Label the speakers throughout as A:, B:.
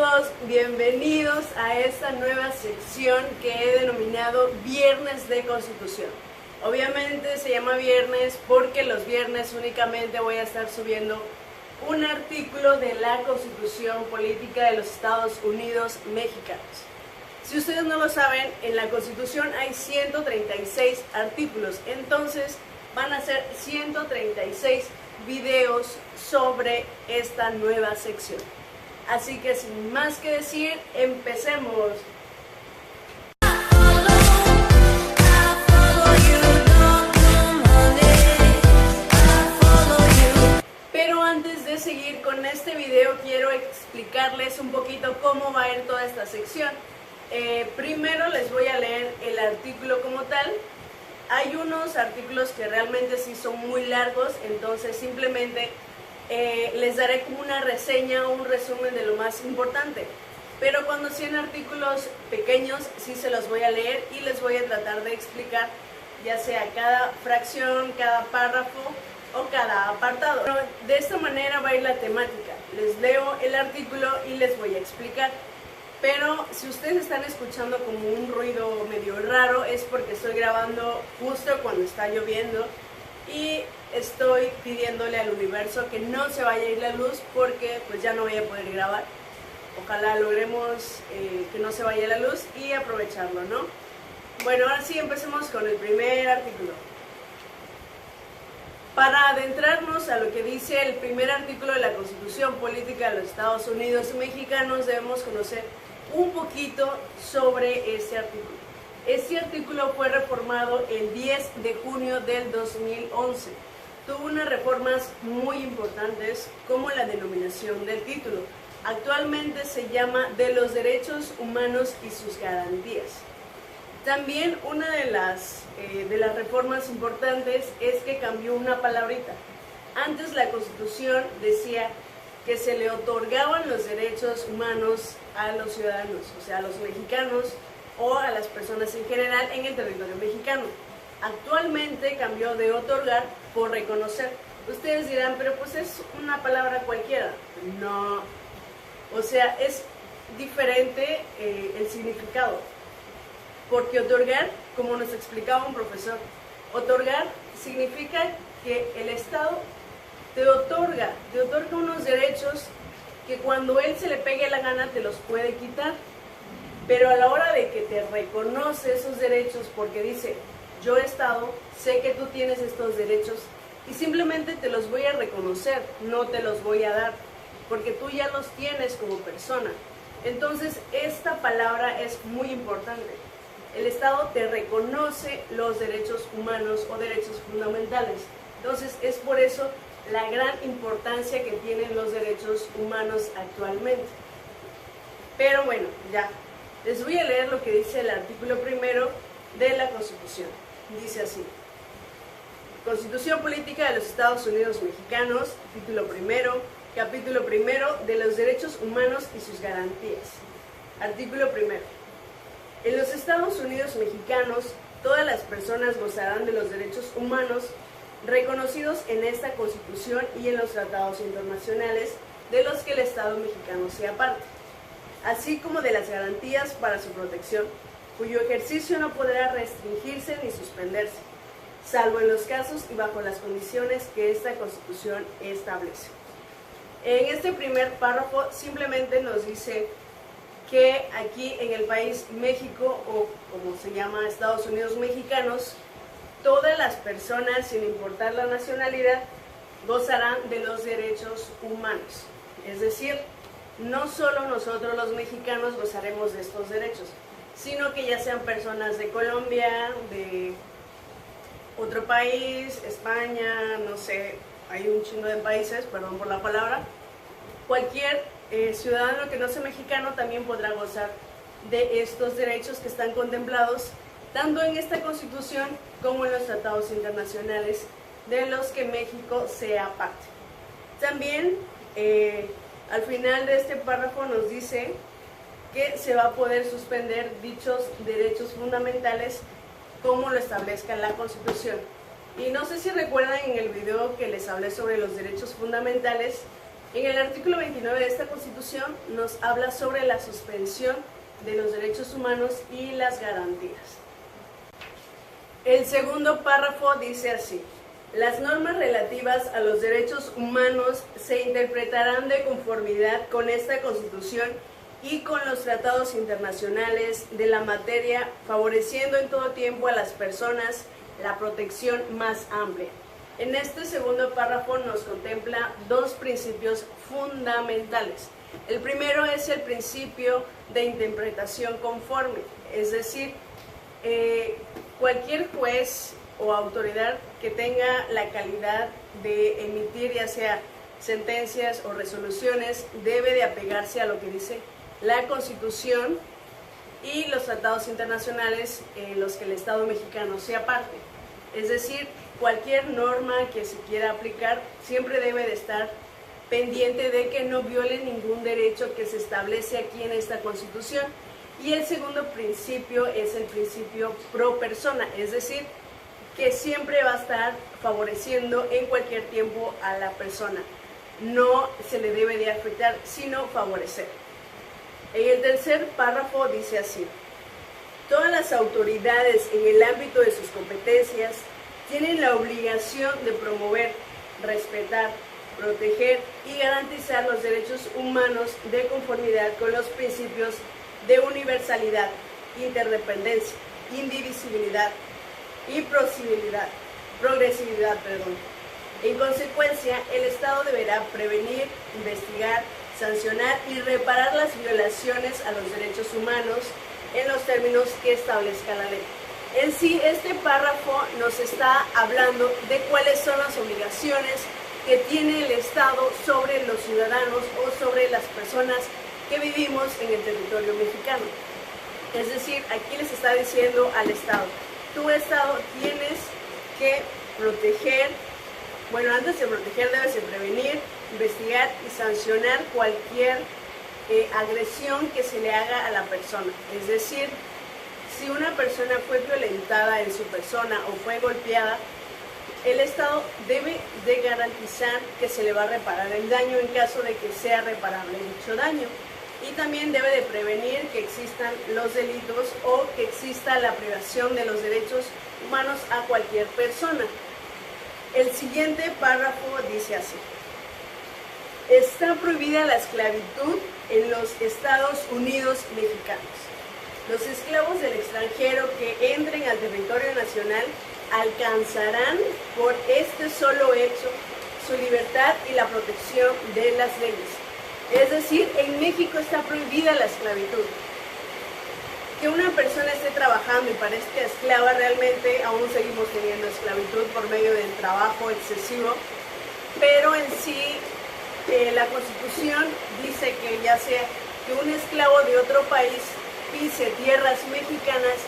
A: todos, bienvenidos a esta nueva sección que he denominado Viernes de Constitución. Obviamente se llama viernes porque los viernes únicamente voy a estar subiendo un artículo de la Constitución Política de los Estados Unidos Mexicanos. Si ustedes no lo saben, en la Constitución hay 136 artículos, entonces van a ser 136 videos sobre esta nueva sección. Así que sin más que decir, empecemos. Pero antes de seguir con este video, quiero explicarles un poquito cómo va a ir toda esta sección. Primero les voy a leer el artículo como tal. Hay unos artículos que realmente sí son muy largos, entonces simplemente les daré como una reseña o un resumen de lo más importante. Pero cuando sean artículos pequeños, sí se los voy a leer y les voy a tratar de explicar ya sea cada fracción, cada párrafo o cada apartado. Pero de esta manera va a ir la temática. Les leo el artículo y les voy a explicar. Pero si ustedes están escuchando como un ruido medio raro, es porque estoy grabando justo cuando está lloviendo y estoy pidiéndole al universo que no se vaya a ir la luz porque pues ya no voy a poder grabar. Ojalá logremos que no se vaya la luz y aprovecharlo, ¿no? Bueno, ahora sí, empecemos con el primer artículo. Para adentrarnos a lo que dice el primer artículo de la Constitución Política de los Estados Unidos Mexicanos, debemos conocer un poquito sobre este artículo. Este artículo fue reformado el 10 de junio del 2011. Tuvo unas reformas muy importantes como la denominación del título. Actualmente se llama de los derechos humanos y sus garantías. También una de las reformas importantes es que cambió una palabrita. Antes la Constitución decía que se le otorgaban los derechos humanos a los ciudadanos, o sea, a los mexicanos o a las personas en general en el territorio mexicano. Actualmente cambió de otorgar por reconocer. Ustedes dirán, pero pues es una palabra cualquiera. No, o sea, es diferente el significado. Porque otorgar, como nos explicaba un profesor, otorgar significa que el Estado te otorga unos derechos que cuando él se le pegue la gana te los puede quitar. Pero a la hora de que te reconoce esos derechos porque dice, yo Estado, sé que tú tienes estos derechos y simplemente te los voy a reconocer, no te los voy a dar, porque tú ya los tienes como persona. Entonces esta palabra es muy importante. El Estado te reconoce los derechos humanos o derechos fundamentales. Entonces es por eso la gran importancia que tienen los derechos humanos actualmente. Pero bueno, ya. Les voy a leer lo que dice el artículo primero de la Constitución. Dice así: Constitución Política de los Estados Unidos Mexicanos, título primero, capítulo primero de los derechos humanos y sus garantías. Artículo primero. En los Estados Unidos Mexicanos, todas las personas gozarán de los derechos humanos reconocidos en esta Constitución y en los tratados internacionales de los que el Estado mexicano sea parte, así como de las garantías para su protección, cuyo ejercicio no podrá restringirse ni suspenderse, salvo en los casos y bajo las condiciones que esta Constitución establece. En este primer párrafo simplemente nos dice que aquí en el país México, o como se llama Estados Unidos Mexicanos, todas las personas, sin importar la nacionalidad, gozarán de los derechos humanos. Es decir, no solo nosotros los mexicanos gozaremos de estos derechos, sino que ya sean personas de Colombia, de otro país, España, no sé, hay un chingo de países, perdón por la palabra, cualquier ciudadano que no sea mexicano también podrá gozar de estos derechos que están contemplados tanto en esta Constitución como en los tratados internacionales de los que México sea parte. También al final de este párrafo nos dice que se va a poder suspender dichos derechos fundamentales como lo establezca la Constitución. Y no sé si recuerdan en el video que les hablé sobre los derechos fundamentales, En el artículo 29 de esta Constitución nos habla sobre la suspensión de los derechos humanos y las garantías. El segundo párrafo dice así: las normas relativas a los derechos humanos se interpretarán de conformidad con esta Constitución y con los tratados internacionales de la materia, favoreciendo en todo tiempo a las personas la protección más amplia. En este segundo párrafo nos contempla dos principios fundamentales. El primero es el principio de interpretación conforme, es decir, cualquier juez o autoridad que tenga la calidad de emitir ya sea sentencias o resoluciones debe de apegarse a lo que dice la Constitución y los tratados internacionales los que el Estado mexicano sea parte. Es decir, cualquier norma que se quiera aplicar siempre debe de estar pendiente de que no viole ningún derecho que se establece aquí en esta Constitución. Y el segundo principio es el principio pro persona, es decir, que siempre va a estar favoreciendo en cualquier tiempo a la persona. No se le debe de afectar, sino favorecer. En el tercer párrafo dice así: todas las autoridades en el ámbito de sus competencias tienen la obligación de promover, respetar, proteger y garantizar los derechos humanos de conformidad con los principios de universalidad, interdependencia, indivisibilidad y progresividad. En consecuencia, el Estado deberá prevenir, investigar, sancionar y reparar las violaciones a los derechos humanos en los términos que establezca la ley. En sí, este párrafo nos está hablando de cuáles son las obligaciones que tiene el Estado sobre los ciudadanos o sobre las personas que vivimos en el territorio mexicano. Es decir, aquí les está diciendo al Estado: tu Estado tienes que proteger, bueno, antes de proteger debes de prevenir, investigar y sancionar cualquier agresión que se le haga a la persona. Es decir, si una persona fue violentada en su persona o fue golpeada, el Estado debe de garantizar que se le va a reparar el daño en caso de que sea reparable dicho daño. Y también debe de prevenir que existan los delitos o que exista la privación de los derechos humanos a cualquier persona. El siguiente párrafo dice así: está prohibida la esclavitud en los Estados Unidos mexicanos. Los esclavos del extranjero que entren al territorio nacional alcanzarán por este solo hecho su libertad y la protección de las leyes. Es decir, en México está prohibida la esclavitud. Que una persona esté trabajando y parezca esclava, realmente aún seguimos teniendo esclavitud por medio del trabajo excesivo, pero en sí la Constitución dice que ya sea que un esclavo de otro país pise tierras mexicanas,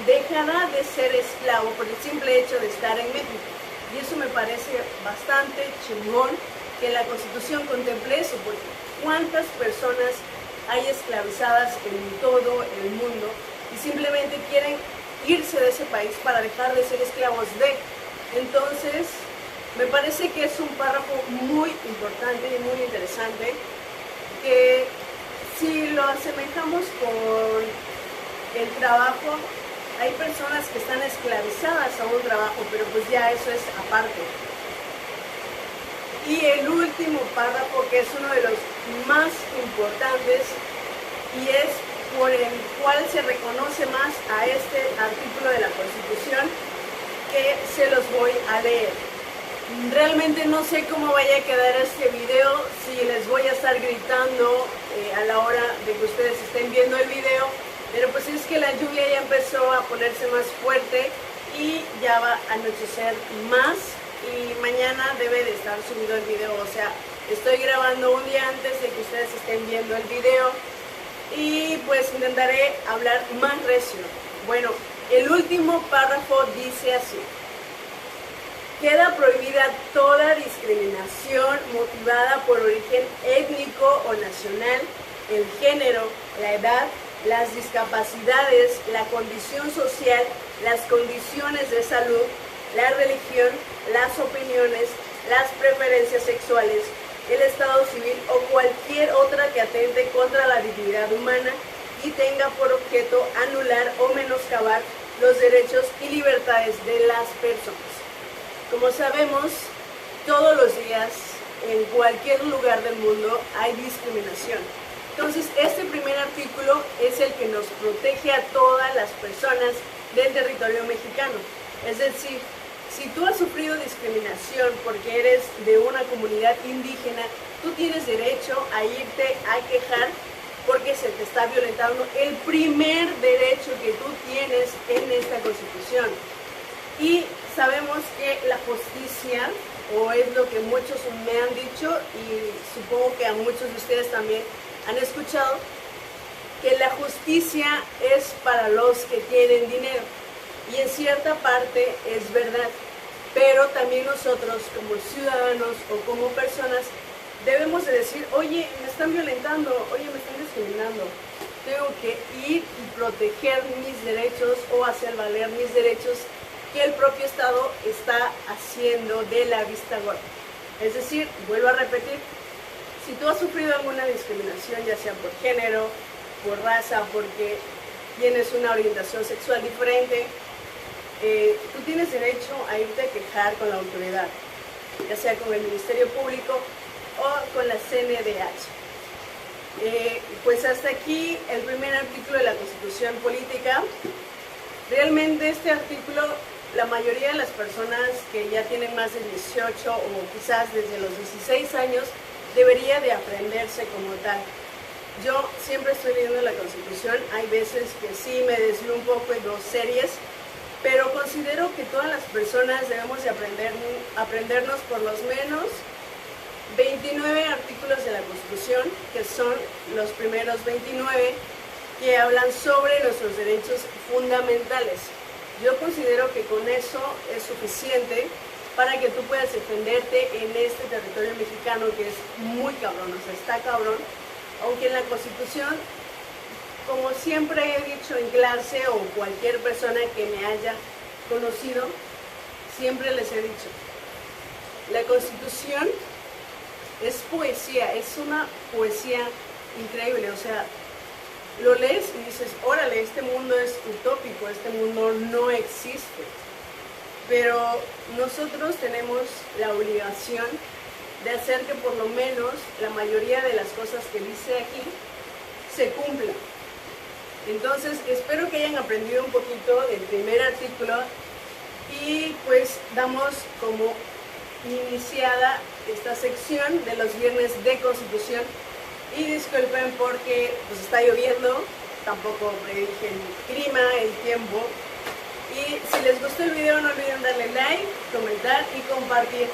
A: dejará de ser esclavo por el simple hecho de estar en México. Y eso me parece bastante chingón que la Constitución contemple eso, porque cuántas personas hay esclavizadas en todo el mundo y simplemente quieren irse de ese país para dejar de ser esclavos de. Entonces, me parece que es un párrafo muy importante y muy interesante, que si lo asemejamos con el trabajo, hay personas que están esclavizadas a un trabajo, pero pues ya eso es aparte. Y el último párrafo, que es uno de los más importantes y es por el cual se reconoce más a este artículo de la Constitución, que se los voy a leer. Realmente no sé cómo vaya a quedar este video, si les voy a estar gritando a la hora de que ustedes estén viendo el video, pero pues es que la lluvia ya empezó a ponerse más fuerte y ya va a anochecer más y mañana debe de estar subido el video. O sea, estoy grabando un día antes de que ustedes estén viendo el video y pues intentaré hablar más recio. Bueno, el último párrafo dice así: queda prohibida toda discriminación motivada por origen étnico o nacional, el género, la edad, las discapacidades, la condición social, las condiciones de salud, la religión, las opiniones, las preferencias sexuales, el Estado civil o cualquier otra que atente contra la dignidad humana y tenga por objeto anular o menoscabar los derechos y libertades de las personas. Como sabemos, todos los días, en cualquier lugar del mundo, hay discriminación. Entonces, este primer artículo es el que nos protege a todas las personas del territorio mexicano. Es decir, si tú has sufrido discriminación porque eres de una comunidad indígena, tú tienes derecho a irte a quejar porque se te está violentando el primer derecho que tú tienes en esta Constitución. Y sabemos que la justicia, o es lo que muchos me han dicho, y supongo que a muchos de ustedes también han escuchado, que la justicia es para los que tienen dinero. Y en cierta parte es verdad, pero también nosotros como ciudadanos o como personas debemos de decir, oye, me están violentando, oye, me están discriminando. Tengo que ir y proteger mis derechos o hacer valer mis derechos que el propio Estado está haciendo de la vista gorda. Es decir, vuelvo a repetir, si tú has sufrido alguna discriminación, ya sea por género, por raza, porque tienes una orientación sexual diferente, tú tienes derecho a irte a quejar con la autoridad, ya sea con el Ministerio Público o con la CNDH. Pues hasta aquí el primer artículo de la Constitución Política. Realmente este artículo, la mayoría de las personas que ya tienen más de 18 o quizás desde los 16 años, debería de aprenderse como tal. Yo siempre estoy leyendo la Constitución, hay veces que sí me desvío un poco y veo series, pero considero que todas las personas debemos de aprendernos por lo menos 29 artículos de la Constitución, que son los primeros 29 que hablan sobre nuestros derechos fundamentales. Yo considero que con eso es suficiente para que tú puedas defenderte en este territorio mexicano que es muy cabrón, o sea, está cabrón, aunque en la Constitución, como siempre he dicho en clase o cualquier persona que me haya conocido, siempre les he dicho, la Constitución es poesía, es una poesía increíble, o sea, lo lees y dices, órale, este mundo es utópico, este mundo no existe. Pero nosotros tenemos la obligación de hacer que por lo menos la mayoría de las cosas que dice aquí se cumplan. Entonces, espero que hayan aprendido un poquito del primer artículo y pues damos como iniciada esta sección de los viernes de Constitución. Y disculpen porque pues está lloviendo, tampoco predije el clima, el tiempo. Y si les gustó el video no olviden darle like, comentar y compartir.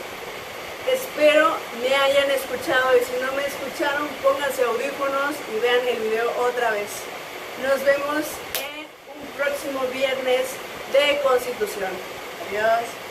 A: Espero me hayan escuchado y si no me escucharon pónganse audífonos y vean el video otra vez. Nos vemos en un próximo viernes de Constitución. Adiós.